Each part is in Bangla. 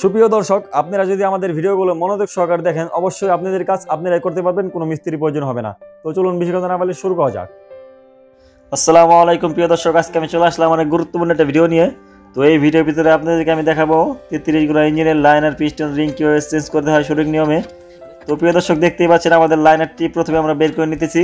সুপ্রিয় দর্শক, আপনারা যদি আমাদের ভিডিওগুলো মনোযোগ সহকারে দেখেন, অবশ্যই আপনাদের কাজ আপনারাই করতে পারবেন, কোনো মিস্ত্রি প্রয়োজন হবে না। তো চলুন বেশি কথা না বলে শুরু করা যাক। আসসালামু আলাইকুম প্রিয় দর্শক, আজকে আমি চলে আসলাম অনেক গুরুত্বপূর্ণ একটা ভিডিও নিয়ে। তো এই ভিডিওর ভিতরে আপনাদেরকে আমি দেখাবো 33 গুণা ইঞ্জিনের লাইনার পিস্টন রিং কিভাবে চেঞ্জ করতে হয় সঠিক নিয়মে। তো প্রিয় দর্শক, দেখতেই পাচ্ছেন আমাদের লাইনারটি প্রথমে আমরা বের করে নিতেছি।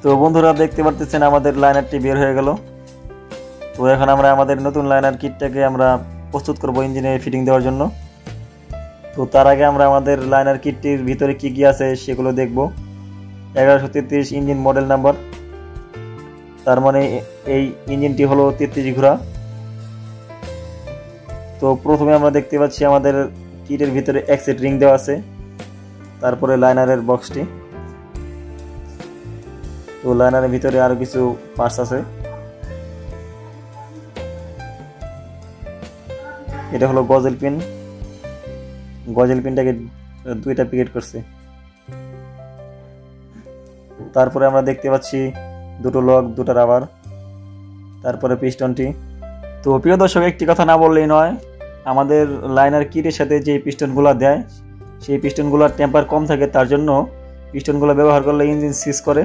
তো বন্ধুরা, দেখতে পারতেছেন আমাদের লাইনারটি বের হয়ে গেল। তো এখন আমরা আমাদের নতুন লাইনার কিটটাকে আমরা প্রস্তুত করব ইঞ্জিনে ফিটিং দেওয়ার জন্য। তো তার আগে আমরা আমাদের লাইনার কিটটির ভিতরে কি কি আছে সেগুলো দেখব। 1133 ইঞ্জিন মডেল নাম্বার, তার মানে এই ইঞ্জিনটি হলো 33 ঘোড়া। তো প্রথমে আমরা দেখতে পাচ্ছি আমাদের কিটের ভিতরে এক সেট রিং দেওয়া আছে, তারপরে লাইনারের বক্সটি। তো লাইনারের ভিতরে আরো কিছু পার্টস আছে। এটা হলো গজেল পিন, গজেল পিনটাকে দুইটা পিকেট করছে। তারপরে আমরা দেখতে পাচ্ছি দুটো লক, দুটো রাবার, তারপরে পিস্টনটি। তো প্রিয় দর্শক, একটি কথা না বললেই নয়, আমাদের লাইনার কিটের সাথে যে পিস্টনগুলো দেয় সেই পিস্টনগুলোর টেম্পার কম থাকে, তার জন্য পিস্টনগুলো ব্যবহার করলে ইঞ্জিন সিজ করে।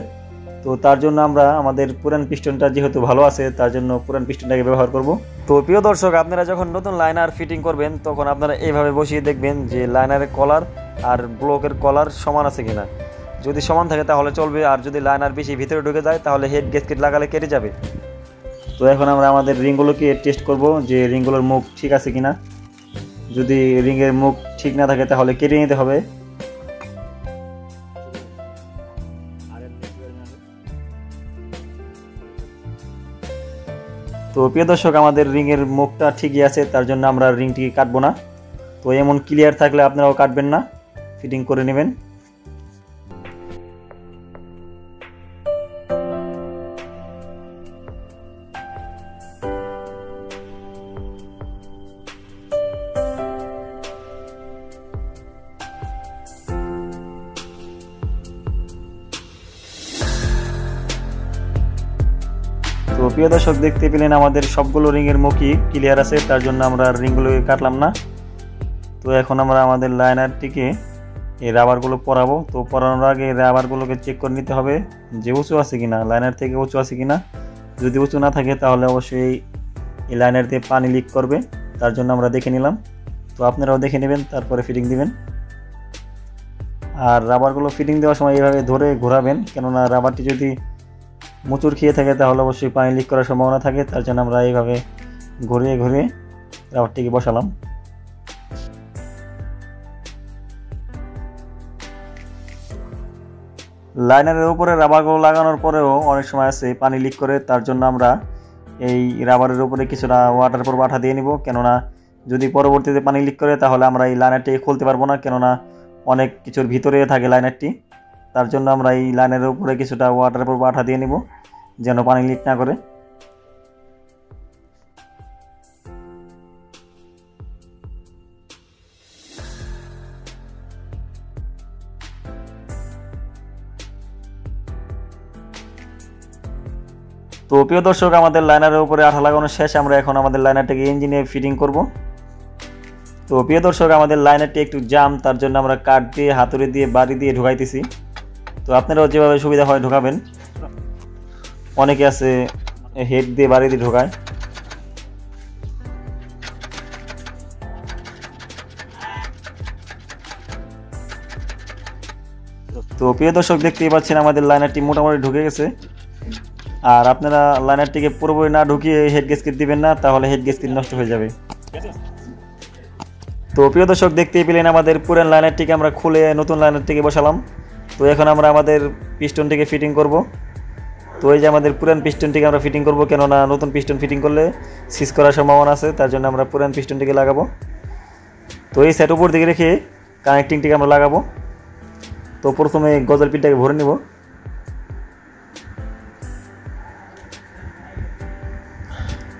তো তার জন্য আমরা আমাদের পুরান পিস্টনটা যেহেতু ভালো আছে, তার জন্য পুরান পিস্টনটাকে ব্যবহার করব। তো প্রিয় দর্শক, আপনারা যখন নতুন লাইনার ফিটিং করবেন তখন আপনারা এইভাবে বসিয়ে দেখবেন যে লাইনারের কলার আর ব্লকের কলার সমান আছে কিনা। যদি সমান থাকে তাহলে চলবে, আর যদি লাইনার বেশি ভিতরে ঢুকে যায় তাহলে হেড গ্যাসকেট লাগালে কেটে যাবে। তো এখন আমরা আমাদের রিংগুলোকে টেস্ট করব যে রিংগুলোর মুখ ঠিক আছে কিনা। যদি রিংয়ের মুখ ঠিক না থাকে তাহলে কেটে নিতে হবে। তো প্রিয় দর্শক, আমাদের রিংয়ের মুখটা ঠিকই আছে, তার জন্য আমরা রিংটিকে কাটবো না। তো এমন ক্লিয়ার থাকলে আপনারাও কাটবেন না, ফিটিং করে নেবেন। তো প্রিয় দর্শক, দেখতে পেলেন আমাদের সবগুলো রিংয়ের মুখই ক্লিয়ার আছে, তার জন্য আমরা রিংগুলোকে কাটলাম না। তো এখন আমরা আমাদের লাইনারটিকে এই রাবারগুলো পরাবো। তো পরানোর আগে রাবারগুলোকে চেক করে নিতে হবে যে উঁচু আছে কিনা, লাইনার থেকে উঁচু আছে কিনা। যদি উঁচু না থাকে তাহলে অবশ্যই এই লাইনার দিয়ে পানি লিক করবে, তার জন্য আমরা দেখে নিলাম। তো আপনারাও দেখে নেবেন, তারপরে ফিটিং দিবেন। আর রাবারগুলো ফিটিং দেওয়ার সময় এইভাবে ধরে ঘোরাবেন, কেননা রাবারটি যদি মোচড় খেয়ে থাকে তাহলে অবশ্যই পানি লিক করার সম্ভাবনা থাকে, তার জন্য আমরা এইভাবে ঘুরিয়ে ঘুরিয়ে রাবারটিকে বসালাম। লাইনারের উপরে রাবারগুলো লাগানোর পরেও অনেক সময় আছে পানি লিক করে, তার জন্য আমরা এই রাবারের উপরে কিছুটা ওয়াটারপ্রুফ আঠা দিয়ে নিব, কেননা যদি পরবর্তীতে পানি লিক করে তাহলে আমরা এই লাইনারটি খুলতে পারবো না, কেননা অনেক কিছুর ভিতরে থাকে লাইনারটি। তার জন্য আমরা এই লাইনারের উপরে কিছুটা ওয়াটারপ্রুফ আঠা দিয়ে নিব যেন পানি লিক না করে। তো প্রিয় দর্শক, আমাদের লাইনারের উপরে আঠা লাগানো শেষ। আমরা এখন আমাদের লাইনারটাকে ইঞ্জিনে ফিটিং করব। তো প্রিয় দর্শক, আমাদের লাইনারটি একটু জাম, তার জন্য আমরা কাঠ দিয়ে, হাতুড়ি দিয়ে, বাড়ি দিয়ে ঢুকাইতেছি। তো আপনারাও যেভাবে সুবিধা হয় ঢোকাবেন। অনেকে আছে হেড দিয়ে, বাড়ি দিয়ে ঢোকায়। তো প্রিয় দর্শক, দেখতেই পাচ্ছেন আমাদের লাইনারটি মোটামুটি ঢুকে গেছে। আর আপনারা লাইনারটিকে পুরোপুরি না ঢুকিয়ে হেড গ্যাসকেট দিবেন না, তাহলে হেড গ্যাসকেট নষ্ট হয়ে যাবে। তো প্রিয় দর্শক, দেখতেই পেলেন আমাদের পুরান লাইনারটিকে আমরা খুলে নতুন লাইনারটিকে বসালাম। তো এখন আমরা আমাদের পিস্টনটিকে ফিটিং করব। তো এই যে আমাদের পুরান পিস্টনটিকে আমরা ফিটিং করব, কেননা নতুন পিস্টন ফিটিং করলে সিজ করার সম্ভাবনা আছে, তার জন্য আমরা পুরান পিস্টনটিকে লাগাবো। তো এই সেট উপর দিকে রেখে কানেক্টিংটিকে আমরা লাগাবো। তো প্রথমে গজল পিনটাকে ভরে নিব।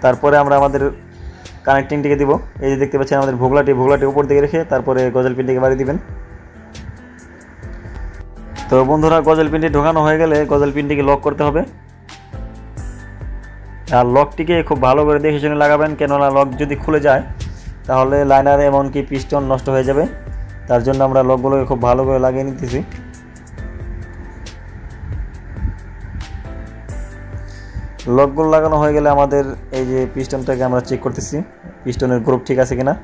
তারপরে আমরা আমাদের কানেক্টিংটিকে দিব। এই যে দেখতে পাচ্ছেন আমাদের ভোগলাটি উপর দিকে রেখে তারপরে গজল পিনটিকে বাড়ি দিবেন। তো বন্ধুরা, গজল পিনটি ঢোকানো হয়ে গেলে গজল পিনটিকে লক করতে হবে। আর লকটিকে খুব ভালো করে দেখে শুনে লাগাবেন, কেননা লক যদি খুলে যায় তাহলে লাইনার এমনকি পিস্টন নষ্ট হয়ে যাবে। তার জন্য আমরা লকগুলোকে খুব ভালো করে লাগিয়ে নিতেছি। লকগুলো লাগানো হয়ে গেলে আমাদের এই যে পিস্টনটাকে আমরা চেক করতেছি পিস্টনের গ্রুপ ঠিক আছে কিনা।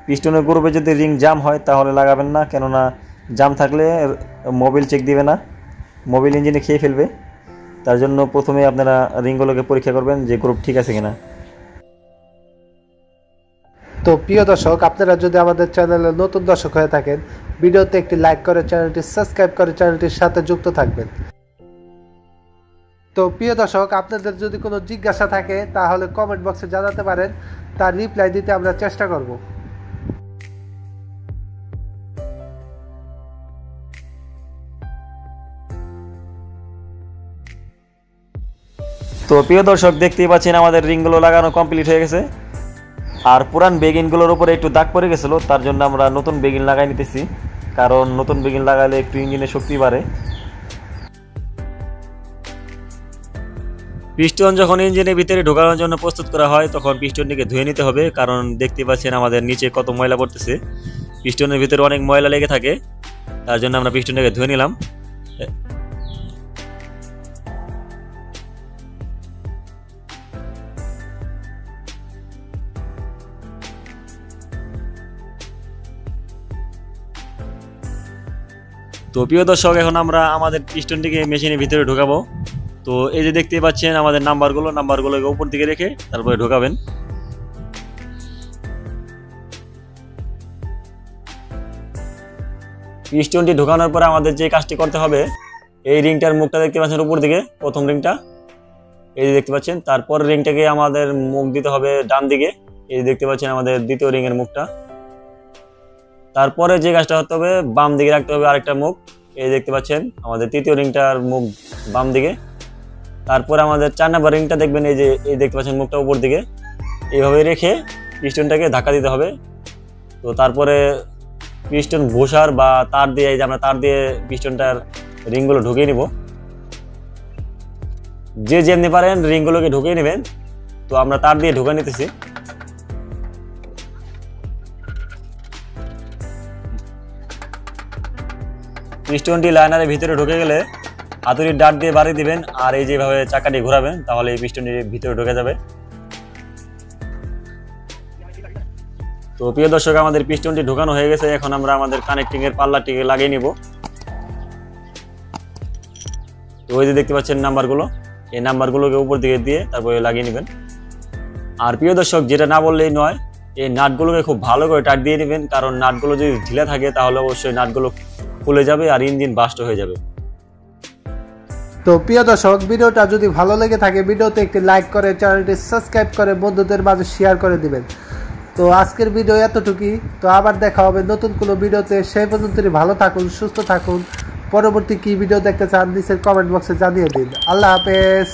পিস্টনের গ্রুপে যদি রিং জাম হয় তাহলে লাগাবেন না, কেননা জাম থাকলে মোবিল চেক দিবে না, মোবিল ইঞ্জিনে খেয়ে ফেলবে। তার জন্য প্রথমে আপনারা রিংগুলোকে পরীক্ষা করবেন যে গ্রুপ ঠিক আছে কিনা। তো প্রিয় দর্শক, আপনারা যদি আমাদের চ্যানেলে নতুন দর্শক হয়ে থাকেন, ভিডিওতে একটি লাইক করে চ্যানেলটি সাবস্ক্রাইব করে চ্যানেলটির সাথে যুক্ত থাকবেন। তো প্রিয় দর্শক, আপনাদের যদি কোনো জিজ্ঞাসা থাকে তাহলে কমেন্ট বক্সে জানাতে পারেন, তার রিপ্লাই দিতে আমরা চেষ্টা করব। তো প্রিয় দর্শক, দেখতেই পাচ্ছেন আমাদের রিংগুলো লাগানো কমপ্লিট হয়ে গেছে। আর পুরান বেগিনগুলোর উপরে একটু দাগ পড়ে গেছিলো, তার জন্য আমরা নতুন বেগিন লাগাই নিতেছি, কারণ নতুন বেগিন লাগালে একটু ইঞ্জিনের শক্তি বাড়ে। পিস্টন যখন ইঞ্জিনের ভিতরে ঢোকানোর জন্য প্রস্তুত করা হয় তখন পিস্টনটিকে ধুয়ে নিতে হবে, কারণ দেখতে পাচ্ছেন আমাদের নিচে কত ময়লা পড়তেছে। পিস্টনের ভিতরে অনেক ময়লা লেগে থাকে, তার জন্য আমরা পিস্টনটাকে ধুয়ে নিলাম। তো প্রিয় দর্শক, এখন আমরা আমাদের পিস্টনটিকে মেশিনের ভিতরে ঢোকাবো। তো এই যে দেখতে পাচ্ছেন আমাদের নাম্বারগুলোকে উপর দিকে রেখে তারপরে ঢোকাবেন। পিস্টনটি ঢোকানোর পরে আমাদের যে কাজটি করতে হবে, এই রিংটার মুখটা দেখতে পাচ্ছেন উপর দিকে, প্রথম রিংটা এই যে দেখতে পাচ্ছেন। তারপর রিংটাকে আমাদের মুখ দিতে হবে ডান দিকে, এই যে দেখতে পাচ্ছেন আমাদের দ্বিতীয় রিংয়ের মুখটা। তারপরে যে কাজটা হতে হবে, বাম দিকে রাখতে হবে আরেকটা মুখ, এই দেখতে পাচ্ছেন আমাদের তৃতীয় রিংটার মুখ বাম দিকে। তারপরে আমাদের 4 নাম্বার রিংটা দেখবেন, এই যে এই দেখতে পাচ্ছেন মুখটা উপর দিকে, এইভাবে রেখে পিস্টনটাকে ধাক্কা দিতে হবে। তো তারপরে পিস্টন ঘোষার বা তার দিয়ে, এই যে আমরা তার দিয়ে পিস্টনটার রিংগুলো ঢুকিয়ে নিব। যে যেমনি পারেন রিংগুলোকে ঢুকিয়ে নেবেন। তো আমরা তার দিয়ে ঢুকে নিতেছি। পিস্টনটি লাইনারের ভিতরে ঢুকে গেলে হাতুড়ির ডাট দিয়ে বাড়ি দিবেন, আর এই যেভাবে চাকাটি ঘোরাবেন তাহলে এই পিস্টনটির ভিতরে ঢুকে যাবে। তো প্রিয় দর্শক, আমাদের পিস্টনটি ঢোকানো হয়ে গেছে। এখন আমরা আমাদের কানেক্টিং এর পাল্লাটিকে লাগিয়ে নিব। তো ওই যে দেখতে পাচ্ছেন নাম্বারগুলো, এই নাম্বারগুলোকে উপর দিকে দিয়ে তারপরে লাগিয়ে নেবেন। আর প্রিয় দর্শক, যেটা না বললেই নয়, এই নাটগুলোকে খুব ভালো করে টাইট দিয়ে নেবেন, কারণ নাটগুলো যদি ঢিলা থাকে তাহলে অবশ্যই নাটগুলো খুলে যাবে আর ইঞ্জিন বাস্ট হয়ে যাবে। তো প্রিয় দর্শক, ভিডিওটা যদি ভালো লেগে থাকে ভিডিওতে একটি লাইক করে চ্যানেলটি সাবস্ক্রাইব করে বন্ধুদের মাঝে শেয়ার করে দিবেন। তো আজকের ভিডিও এতটুকুই। তো আবার দেখা হবে নতুন কোনো ভিডিওতে। সেই পর্যন্ত ভালো থাকুন, সুস্থ থাকুন। পরবর্তী কি ভিডিও দেখতে চান নিচের কমেন্ট বক্সে জানিয়ে দিন। আল্লাহ হাফেজ।